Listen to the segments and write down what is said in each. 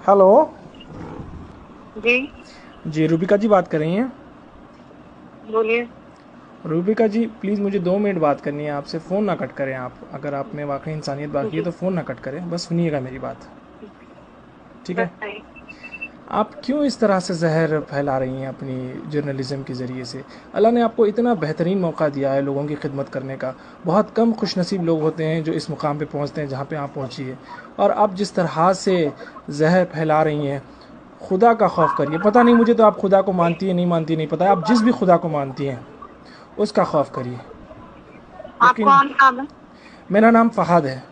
Hello. जी जी रूबिका जी बात कर रही हैं? बोलिए। रूबिका जी प्लीज़ मुझे 2 मिनट बात करनी है आपसे। फ़ोन ना कट करें आप। अगर आप में वाकई इंसानियत बाकी है जी तो फ़ोन ना कट करें, बस सुनिएगा मेरी बात। ठीक है? बताइए। आप क्यों इस तरह से जहर फैला रही हैं अपनी जर्नलिज़म के ज़रिए से? अल्लाह ने आपको इतना बेहतरीन मौका दिया है लोगों की खिदमत करने का। बहुत कम खुशनसीब लोग होते हैं जो इस मुकाम पे पहुंचते हैं जहां पे आप पहुंची है। और आप जिस तरह से जहर फैला रही हैं, खुदा का खौफ करिए। पता नहीं मुझे तो आप खुदा को मानती है नहीं मानती नहीं पता है। आप जिस भी खुदा को मानती हैं उसका खौफ करिए। आप यकीन। कौन साहब हैं? मेरा नाम फ़हाद है।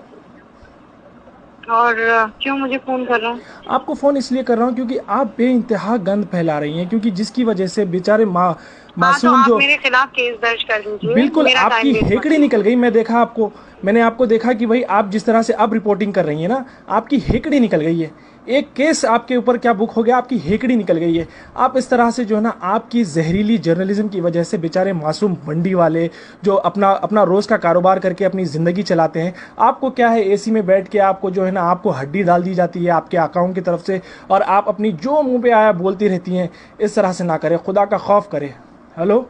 और क्यों मुझे फोन कर रहे हैं? आपको फ़ोन इसलिए कर रहा हूँ क्योंकि आप बेइंतहा गंद फैला रही हैं, क्योंकि जिसकी वजह से बेचारे हाँ, तो मासूम आप जो। मेरे खिलाफ केस दर्ज कर दीजिए, बिल्कुल मेरा टाइम आपकी वेस्ट मत हेकड़ी निकल कीजिए। गई। मैं देखा आपको। मैंने आपको देखा कि भाई आप जिस तरह से अब रिपोर्टिंग कर रही हैं ना, आपकी हेकड़ी निकल गई है। एक केस आपके ऊपर क्या बुक हो गया, आपकी हेकड़ी निकल गई है। आप इस तरह से जो है ना, आपकी जहरीली जर्नलिज्म की वजह से बेचारे मासूम मंडी वाले जो अपना अपना रोज़ का कारोबार करके अपनी ज़िंदगी चलाते हैं, आपको क्या है, एसी में बैठ के आपको जो है ना, आपको हड्डी डाल दी जाती है आपके अकाउंट की तरफ से, और आप अपनी जो मुंह पे आया बोलती रहती हैं। इस तरह से ना करें, खुदा का खौफ करें। हेलो।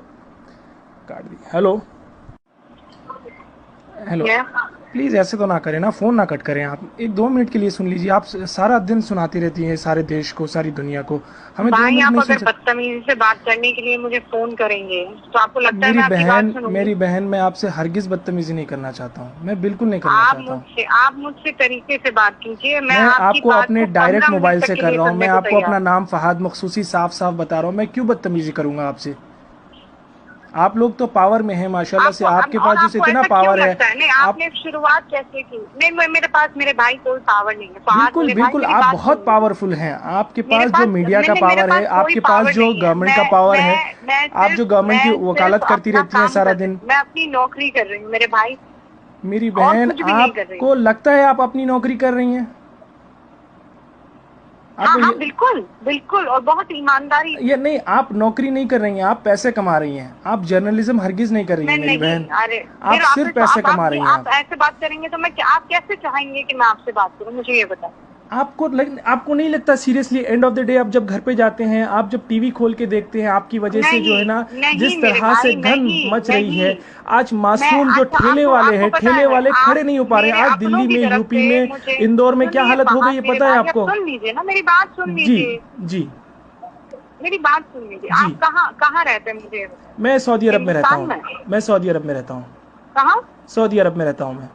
काट दी। हेलो। हेलो। मैं प्लीज़ ऐसे तो ना करें ना, फ़ोन ना कट करें आप। एक 2 मिनट के लिए सुन लीजिए। आप सारा दिन सुनाती रहती हैं सारे देश को, सारी दुनिया को। हमें दो भाई, मिनट आप नहीं सुन अगर सकते? बदतमीजी से बात करने के लिए मुझे फोन करेंगे तो आपको लगता है मैं आपकी बात सुनूंगी? मेरी बहन, मैं आपसे हरगिज़ बदतमीज़ी नहीं करना चाहता हूँ। मैं बिल्कुल नहीं करना चाहता हूँ। आप मुझसे तरीके से बात कीजिए। मैं मैं आपकी आपको बात अपने को डायरेक्ट 15 मिनट मोबाइल तक से के कर लिए रहा हूँ। मैं सुनने को आपको तैयार अपना हूँ। नाम फ़हाद मखसूसी साफ साफ बता रहा हूँ। मैं क्यों बदतमीज़ी करूँगा आपसे? आप लोग तो पावर में हैं माशाल्लाह से। आपको आपके पास और जैसे आपको इतना ऐसा क्यों पावर है। लगता है? नहीं, आप आपने शुरुआत कैसे की? नहीं, मेरे पास मेरे भाई कोई पावर नहीं है। फहाद बिल्कुल मेरे भाई, बिल्कुल मेरी आप बात बहुत सुन लीजिए। पावरफुल हैं। आपके मेरे पास जो पास मीडिया का मैंने मेरे पावर पास है, कोई आपके पास पावर जो नहीं है। गवर्नमेंट का पावर है। मैं आप जो गवर्नमेंट की सिर्फ वकालत करती अपना रहती हैं काम सारा कर रही दिन। हूँ। मैं अपनी नौकरी कर रही हूँ मेरे भाई, मेरी और बहन, कुछ भी नहीं कर रही हूँ। आपको लगता है आप अपनी नौकरी कर रही हैं? हाँ आपको हाँ, बिल्कुल बिल्कुल, और बहुत ईमानदारी ये से। नहीं, आप नौकरी नहीं कर रही हैं, आप पैसे कमा रही हैं। आप जर्नलिज्म हरगिज़ नहीं कर रही मैं हैं मेरी नहीं, बहन। अरे आप फिर आप सिर्फ पैसे कमा रही हैं आप आप। ऐसे बात करेंगे तो आप कैसे चाहेंगे कि मैं आपसे बात करूँ? मुझे ये बताएं। आपको नहीं लगता seriously, end of the day आप जब घर पे जाते हैं, आप जब टीवी खोल के देखते हैं, आपकी वजह से जो नहीं है ना, नहीं जिस मेरे तरह से भाई, गंद नहीं मच रही है। नहीं। आज मैं मासूम जो अच्छा, ठेले आपको वाले आपको हैं, पता ठेले है, वाले आप खड़े नहीं हो पा रहे हैं। मेरे आज अपनों दिल्ली की में, तरफ यूपी से में, मुझे इंदौर में क्या सुनिए। हालत हो गई फहाद है मेरे पता है भाई, अब आपको? सुन लीजिए ना, मेरी बात सुन जी। लीजिए। जी। मेरी बात सुन लीजिए। जी। आप कहाँ कहाँ रहते हैं, मुझे ये बताएं। मैं सऊदी अरब में रहता हिंदुस्तान हूँ। में? मैं सऊदी अरब में रहता हूँ। कहाँ? सऊदी अरब में रहता हूँ मैं।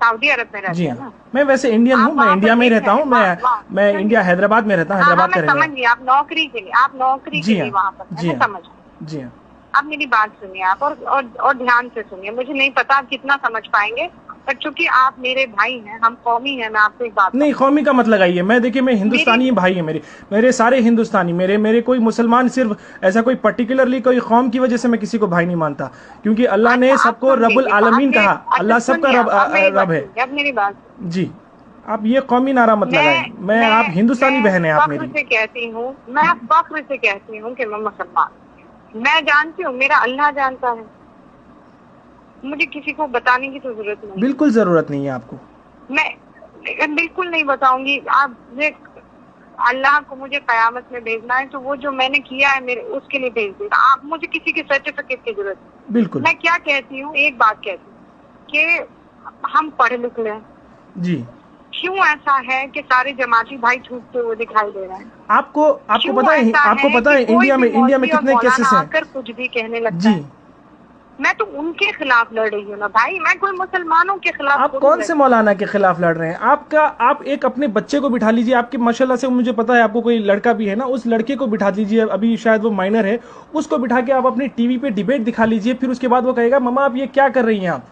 सऊदी अरब में जी रहते हैं हाँ। ना? मैं वैसे इंडियन हूँ, आप मैं वहाँ पर इंडिया में ही एक रहता मिनट, हूँ। वहाँ मैं इंडिया सुनिए। हैदराबाद में रहता हूँ, हाँ हाँ, हैदराबाद मैं का रहने समझ वाला। गई। आप नौकरी के लिए, आप नौकरी के जी लिए हाँ। वहाँ पर है, जी मैं हाँ। समझ गई। जी हाँ। अब मेरी बात सुनिए आप, और ध्यान से सुनिए। मुझे नहीं पता आप कितना समझ पाएंगे, पर चूंकि आप मेरे भाई हैं, हम कौमी हैं, मैं आपको एक बात नहीं, बताऊं। कौमी का मत लगाइए। मैं देखिए, मैं मेरी हिंदुस्तानी भाई है मेरे। मेरे सारे हिंदुस्तानी, मेरे मेरे कोई मुसलमान सिर्फ ऐसा कोई पर्टिकुलरली कोई कौम की वजह से मैं किसी को भाई नहीं मानता। क्योंकि अल्लाह अच्छा, ने आप सबको सुन रब्बुल लीजिए। आलमीन कहा। अच्छा अल्लाह सबका सुनिए, रब आप मेरी बात रब है। सुनिए, अब मेरी बात सुनिए। जी। आप ये कौमी नारा मत लगाएं। आप हिंदुस्तानी मैं बहन है आप फख्र मेरी। से कहती हूँ, मैं फख्र से कहती हूँ कि मैं मुसलमान हूं। मैं जानती हूँ, मेरा अल्लाह जानता है। मुझे किसी को बताने की तो जरूरत नहीं है। बिल्कुल ज़रूरत नहीं है आपको। मैं बिल्कुल नहीं बताऊंगी। आप अल्लाह को मुझे कयामत में भेजना है, तो वो जो मैंने किया है मेरे उसके लिए भेज देगा। आप मुझे किसी के सर्टिफिकेट की जरूरत नहीं। बिल्कुल। मैं क्या कहती हूँ, एक बात कहती हूँ कि हम पढ़े लिखे हैं। जी। क्यों ऐसा है कि सारे जमाती भाई छूटते हुए दिखाई दे रहे हैं? आपको आपको क्यों पता है, ऐसा आपको है पता कि है कोई भी इंडिया में मौलवी और कितने मौलाना केसेस हैं? आकर कुछ भी कहने लगता जी। है? मैं तो उनके खिलाफ लड़ रही हूँ ना भाई, मैं कोई मुसलमानों के खिलाफ आप थोड़ी कौन लड़ से रही हूँ। मौलाना के खिलाफ लड़ रहे हैं? आप एक अपने बच्चे को बिठा लीजिए। आपके माशाल्लाह से मुझे पता है आपको कोई लड़का भी है ना, उस लड़के को बिठा लीजिए। अभी शायद वो माइनर है। उसको बिठा के आप अपनी टीवी पे डिबेट दिखा लीजिए। फिर उसके बाद वो कहेगा मम्मा आप ये क्या कर रही हैं आप।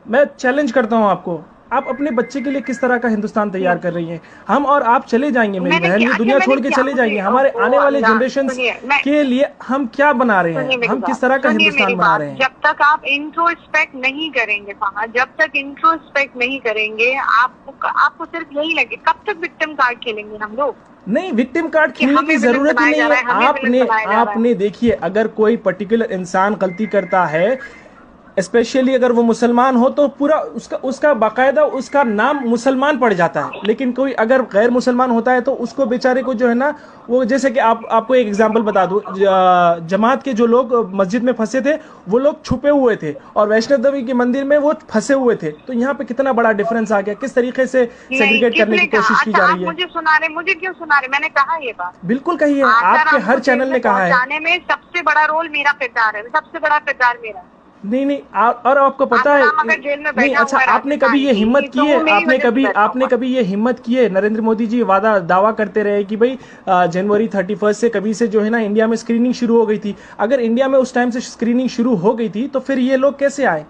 मैं चैलेंज करता हूं आपको। आप अपने बच्चे के लिए किस तरह का हिंदुस्तान तैयार कर रही हैं? हम और आप चले जाएंगे मेरी मैंने बहन, क्या, ये अच्छा दुनिया मैंने छोड़ के क्या, चले मुझे जाएंगे। हमारे ओ आने वाले अल्लाह, जनरेशंस सुनिए। मैं के लिए हम क्या बना रहे सुनिए हैं, मेरी हम बात, किस तरह का सुनिए मेरी हिंदुस्तान बना बात। रहे हैं? जब तक आप इंट्रोस्पेक्ट नहीं करेंगे वहां, जब तक इंट्रोस्पेक्ट नहीं करेंगे, आपको सिर्फ यही लगे। कब तक विक्टिम कार्ड खेलेंगे हम लोग नहीं, विक्टिम कार्ड कि खेलने की हमें विलन जरूरत ही बनाया जा नहीं रहा है। है, हमें विलन बनाया जा रहा है? आपने देखिए, अगर कोई पर्टिकुलर इंसान गलती करता है, स्पेशली अगर वो मुसलमान हो तो पूरा उसका बाकायदा उसका नाम मुसलमान पड़ जाता है। लेकिन कोई अगर गैर मुसलमान होता है तो उसको बेचारे को जो है ना, वो जैसे कि आपको एक एग्जांपल बता दूं, जमात के जो लोग मस्जिद में फंसे थे वो लोग छुपे हुए थे और वैष्णव देवी के मंदिर में वो फंसे हुए थे। तो यहाँ पे कितना बड़ा डिफरेंस आ गया, किस तरीके से सेग्रीगेट करने की कोशिश की जा रही है। मुझे सुना रहे, मुझे क्यों सुना रहे? मैंने कहा ये बात बिल्कुल कही है, आपके हर चैनल ने कहा है। जाने में सबसे बड़ा रोल मेरा किरदार है, सबसे बड़ा किरदार मेरा। नहीं और आपको पता है नहीं, अच्छा आपने कभी ये हिम्मत की है, आपने कभी ये हिम्मत की है? नरेंद्र मोदी जी दावा करते रहे कि भाई जनवरी 31 से कभी से जो है ना इंडिया में स्क्रीनिंग शुरू हो गई थी। अगर इंडिया में उस टाइम से स्क्रीनिंग शुरू हो गई थी तो फिर ये लोग कैसे आए?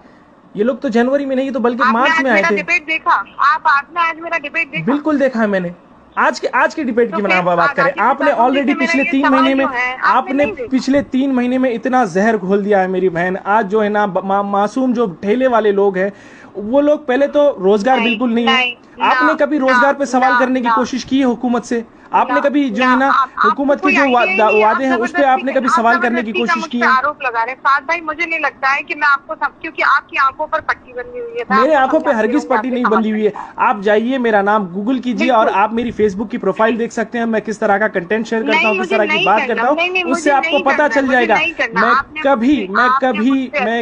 ये लोग तो जनवरी में नहीं तो बल्कि मार्च में आए थे। डिबेट देखा आपने? आज मेरा डिबेट देखा? बिल्कुल देखा है मैंने। आज के डिबेट की बात करें, आपने ऑलरेडी पिछले 3 महीने में पिछले 3 महीने में इतना जहर घोल दिया है मेरी बहन। आज जो है ना मासूम जो ठेले वाले लोग हैं वो लोग, पहले तो रोजगार बिल्कुल नहीं है। आपने कभी रोजगार पे सवाल करने की कोशिश की है हुकूमत से? आपने कभी जो है ना हुकूमत के जो वादे हैं उस पर आपने कभी सवाल करने की कोशिश की है? आरोप लगा रहे साथ भाई, मुझे नहीं लगता है कि मैं आपको क्योंकि आपकी आंखों पर पट्टी बंधी हुई है। मेरे आंखों पे हरगिज पट्टी नहीं बंधी हुई है। आप जाइए, मेरा नाम गूगल कीजिए और आप मेरी फेसबुक की प्रोफाइल देख सकते हैं। मैं किस तरह का कंटेंट शेयर करता हूँ, किस तरह की बात करता हूँ, उससे आपको पता चल जाएगा। मैं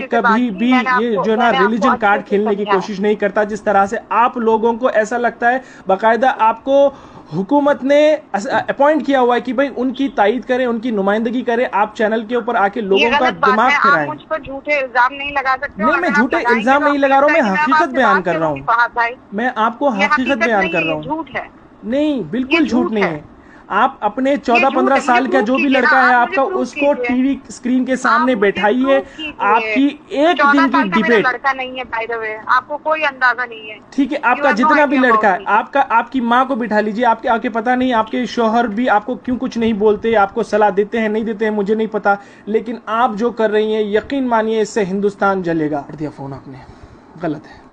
कभी भी ये जो ना रिलीजन कार्ड खेलने की कोशिश नहीं करता। जिस तरह से आप लोगों को ऐसा लगता है, बाकायदा आपको हुकूमत ने अपॉइंट किया हुआ है कि भाई उनकी तायीद करें, उनकी नुमाइंदगी करें, आप चैनल के ऊपर आके लोगों का दिमाग फिराएं। मुझ पर झूठे इल्जाम नहीं लगा सकते। नहीं, मैं झूठे इल्जाम नहीं लगा रहा हूँ, मैं हकीकत बयान कर रहा हूँ। मैं आपको हकीकत बयान कर रहा हूँ। झूठ है? नहीं, बिल्कुल झूठ नहीं है। आप अपने 14-15 साल का जो भी लड़का है आपका, उसको टीवी स्क्रीन के सामने बैठाइए। आपकी एक दिन की डिबेट, लड़का नहीं है बाय द वे, आपको कोई अंदाजा नहीं है। ठीक है, आपका जितना भी लड़का है, आपकी माँ को बिठा लीजिए। आपके पता नहीं आपके शौहर भी आपको क्यों कुछ नहीं बोलते, आपको सलाह देते हैं नहीं देते हैं मुझे नहीं पता, लेकिन आप जो कर रही हैं यकीन मानिए इससे हिंदुस्तान जलेगा। दिया फोन आपने, गलत है।